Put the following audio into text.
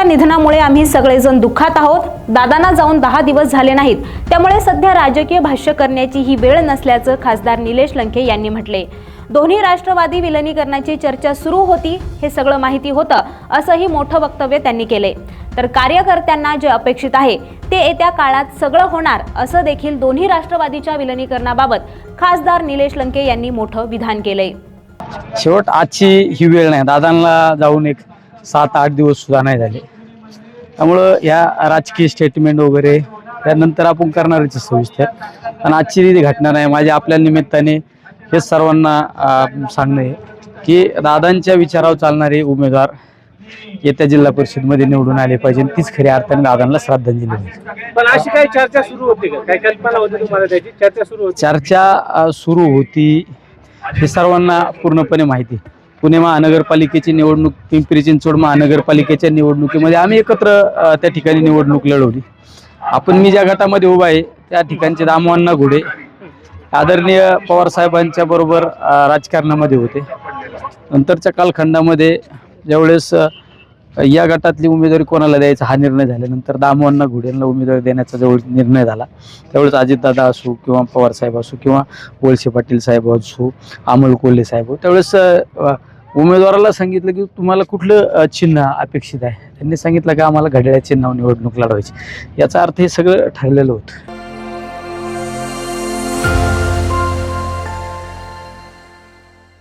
निधनामुळे आम्ही सगळेजण दुःखात आहोत। दादांना जाऊन 10 दिवस झाले नाहीत, त्यामुळे सध्या राजकीय भाष्य करण्याची ही वेळ नसल्याचं खासदार निलेश लंके यांनी म्हटले। दोन्ही राष्ट्रवादी विलीनीकरणाची चर्चा सुरू होती हे सगळं माहिती होतं, असंही मोठं वक्तव्य त्यांनी केले। तर कार्यकर्त्यांना जे अपेक्षित आहे ते येत्या काळात सगळं होणार असं देखील दोन्ही राष्ट्रवादीच्या विलीनीकरणाबाबत खासदार निलेश लंके यांनी मोठं विधान केलंय। शेवट आजची ही वेळ नाही, दादांना जाऊन एक 7-8 दिवस सुद्धा नाही झाले, त्यामुळं या राजकीय स्टेटमेंट वगैरे त्यानंतर आपण करणारच सविस्तर। पण आजची जी घटना नाही, माझ्या आपल्या निमित्ताने हे सर्वांना सांगणं आहे की दादांच्या विचारावर चालणारे उमेदवार येत्या जिल्हा परिषदमध्ये निवडून आले पाहिजे, तीच खऱ्या अर्थाने दादांना श्रद्धांजली होईल। पण अशी काही चर्चा सुरू होती का? काही कल्पना होती तुम्हाला त्याची? चर्चा सुरू होती? चर्चा सुरू होती हे सर्वांना पूर्णपणे माहिती। पुणे महानगरपालिकेची निवडणूक, पिंपरी चिंचवड महानगरपालिकेच्या निवडणुकीमध्ये आम्ही एकत्र त्या ठिकाणी निवडणूक लढवली। मी ज्या गटामध्ये उभा आहे त्या ठिकाणचे दामोअण्णा घोडे आदरणीय पवार साहेबांच्या बरोबर राजकारणामध्ये होते। नंतरच्या कालखंडामध्ये ज्यावेळेस या गटातली उमेदवारी कोणाला द्यायचा हा निर्णय झाल्यानंतर दामोअण्णा घोडेंना उमेदवारी देण्याचा जेव्हा निर्णय झाला, त्यावेळेस अजितदादा असो किंवा पवार साहेब असो किंवा वळसे पाटील साहेब असो, अमोल कोल्हे साहेब, त्यावेळेस उमेदवाराला सांगितलं की तुम्हाला कुठलं चिन्ह अपेक्षित आहे। त्यांनी सांगितलं की आम्हाला घड्याळ्या चिन्हावर निवडणूक लढवायची। याचा अर्थ हे सगळं ठरलेलं होतं।